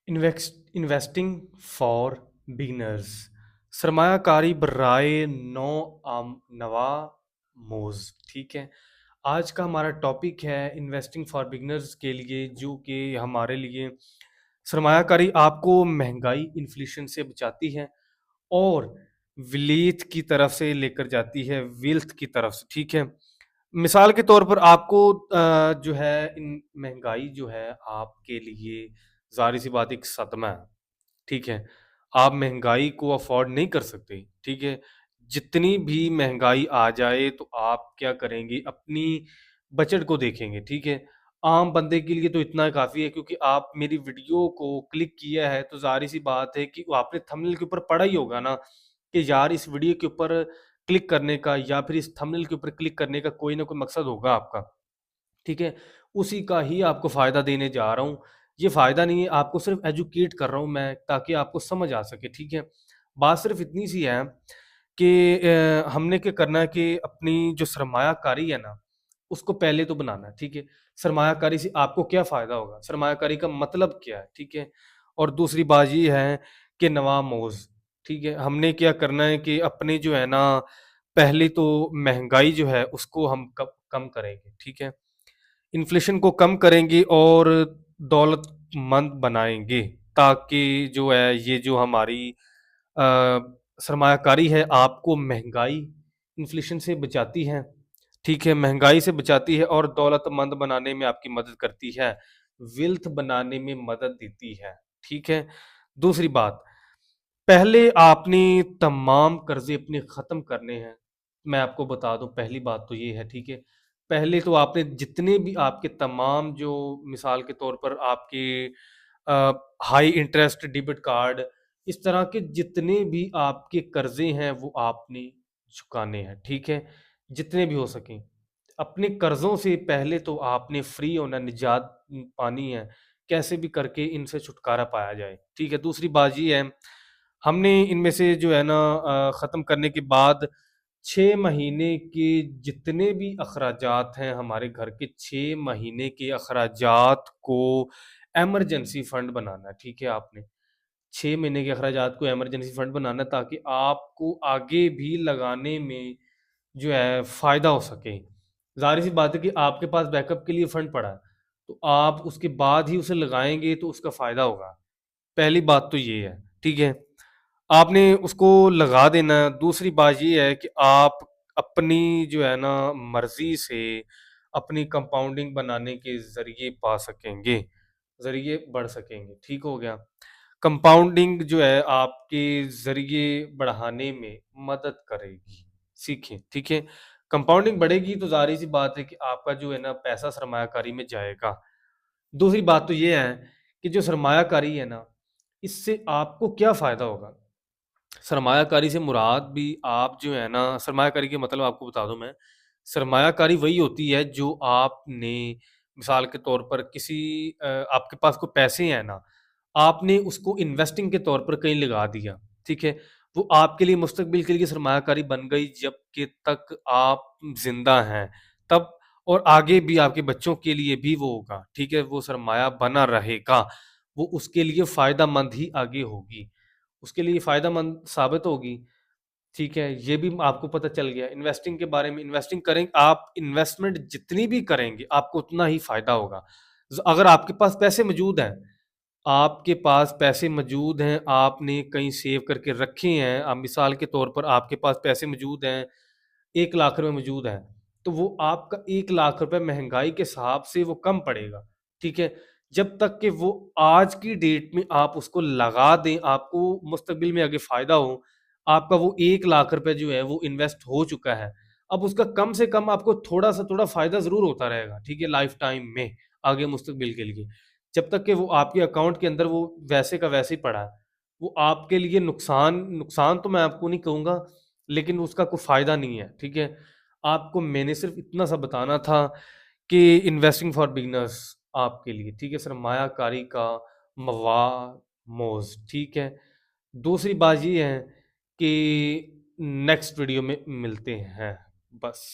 Investing for beginners सरमाया कारी बर्राए नौ आम नवा मोज। ठीक है, आज का हमारा टॉपिक है इन्वेस्टिंग फॉर बिगिनर्स के लिए, जो कि हमारे लिए सरमायाकारी आपको महंगाई इन्फ्लेशन से बचाती है और विलीत की तरफ से लेकर जाती है वेल्थ की तरफ से। ठीक है, मिसाल के तौर पर आपको जो है इन महंगाई जो है आपके लिए ज़ाहिर सी बात एक सदमा है। ठीक है, आप महंगाई को अफोर्ड नहीं कर सकते। ठीक है, जितनी भी महंगाई आ जाए तो आप क्या करेंगे, अपनी बजट को देखेंगे। ठीक है, आम बंदे के लिए तो इतना काफ़ी है, क्योंकि आप मेरी वीडियो को क्लिक किया है तो ज़ाहिर सी बात है कि वो आपने थंबनेल के ऊपर पढ़ा ही होगा ना कि यार इस वीडियो के ऊपर क्लिक करने का या फिर इस थंबनेल के ऊपर क्लिक करने का कोई ना कोई मकसद होगा आपका। ठीक है, उसी का ही आपको फ़ायदा देने जा रहा हूँ। ये फ़ायदा नहीं है, आपको सिर्फ़ एजुकेट कर रहा हूँ मैं, ताकि आपको समझ आ सके। ठीक है, बात सिर्फ़ इतनी सी है कि हमने क्या करना है कि अपनी जो सरमायाकारी है ना, उसको पहले तो बनाना है। ठीक है, सरमायाकारी से आपको क्या फ़ायदा होगा, सरमायाकारी का मतलब क्या है। ठीक है, और दूसरी बात ये है कि नवामोज़। ठीक है, हमने क्या करना है कि अपने जो है ना, पहले तो महंगाई जो है उसको हम कम करेंगे। ठीक है, इन्फ्लेशन को कम करेंगे और दौलतमंद बनाएँगे, ताकि जो है ये जो हमारी अ, सरमायाकारी है आपको महँगाई, इन्फ्लेशन से बचाती है। ठीक है, महँगाई से बचाती है और दौलतमंद बनाने में आपकी मदद करती है, वेल्थ बनाने में मदद देती है। ठीक है, दूसरी बात, पहले आपने तमाम कर्ज़े अपने ख़त्म करने हैं। मैं आपको बता दूँ, पहली बात तो ये है। ठीक है, पहले तो आपने जितने भी आपके तमाम जो मिसाल के तौर पर आपके हाई इंटरेस्ट डेबिट कार्ड, इस तरह के जितने भी आपके कर्ज़े हैं वो आपने चुकाने हैं। ठीक है, जितने भी हो सकें। अपने कर्ज़ों से पहले तो आपने फ्री होना, निजात पानी है, कैसे भी करके इनसे छुटकारा पाया जाए। ठीक है, दूसरी बात ये है, हमने इनमें से जो है ना ख़त्म करने के बाद 6 महीने के जितने भी अखराजात हैं हमारे घर के, 6 महीने के अखराजात को इमरजेंसी फंड बनाना है। ठीक है, आपने 6 महीने के अखराजात को इमरजेंसी फंड बनाना है, ताकि आपको आगे भी लगाने में जो है फ़ायदा हो सके। ज़ाहिर-सी बात है कि आपके पास बैकअप के लिए फंड पड़ा है, तो आप उसके बाद ही उसे लगाएँगे तो उसका फ़ायदा होगा। पहली बात तो ये है। ठीक है, आपने उसको लगा देना है। दूसरी बात ये है कि आप अपनी जो है ना मर्ज़ी से अपनी कंपाउंडिंग बनाने के ज़रिए पा सकेंगे, ज़रिए बढ़ सकेंगे। ठीक हो गया? कंपाउंडिंग जो है आपके ज़रिए बढ़ाने में मदद करेगी। सीखें। ठीक है? कंपाउंडिंग बढ़ेगी तो ज़ाहिर-सी बात है कि आपका जो है ना पैसा सरमायाकारी में जाएगा। दूसरी बात तो ये है कि जो सरमायाकारी है ना, इससे आपको क्या फ़ायदा होगा? सरमायाकारी से मुराद भी आप जो है ना, सरमायाकारी के मतलब आपको बता दूँ मैं, सरमायाकारी वही होती है जो आपने मिसाल के तौर पर किसी आपके पास कोई पैसे हैं ना, आपने उसको इन्वेस्टिंग के तौर पर कहीं लगा दिया। ठीक है? वो आपके लिए मुस्तकबिल के लिए सरमायाकारी बन गई जब के तक आप ज़िंदा हैं, तब और आगे भी आपके बच्चों के लिए भी वो होगा। ठीक है? वो सरमाया बना रहेगा, वो उसके लिए फ़ायदेमंद ही आगे होगी। उसके लिए फ़ायदेमंद साबित होगी। ठीक है, ये भी आपको पता चल गया। इन्वेस्टिंग के बारे में, इन्वेस्टिंग करें आप, इन्वेस्टमेंट जितनी भी करेंगे, आपको उतना ही फ़ायदा होगा। अगर आपके पास पैसे मौजूद हैं, आपके पास पैसे मौजूद हैं, आपने कहीं सेव करके रखे हैं, मिसाल के तौर पर आपके पास पैसे मौजूद हैं, 1 लाख रुपए मौजूद हैं, तो वो आपका 1 लाख रुपए महँगाई के हिसाब से वो कम पड़ेगा। ठीक है? जब तक कि वो आज की डेट में आप उसको लगा दें, आपको मुस्तकबिल में आगे फ़ायदा हो, आपका वो 1 लाख रुपए जो है वो इन्वेस्ट हो चुका है। अब उसका कम से कम आपको थोड़ा-सा थोड़ा फ़ायदा ज़रूर होता रहेगा, ठीक है? लाइफ़ टाइम में, आगे मुस्तकबिल के लिए। जब तक कि वो आपके अकाउंट के अंदर वो वैसे का वैसे ही पड़ा है। वो आपके लिए नुकसान नुकसान तो मैं आपको नहीं कहूँगा, लेकिन उसका कोई फ़ायदा नहीं है, ठीक है? आपको मैंने सिर्फ़ इतना सा बताना था कि इन्वेस्टिंग फॉर बिगिनर्स आपके लिए, ठीक है? सरमायाकारी का मवामोज़, ठीक है? दूसरी बात ये है कि नेक्स्ट वीडियो में मिलते हैं, बस।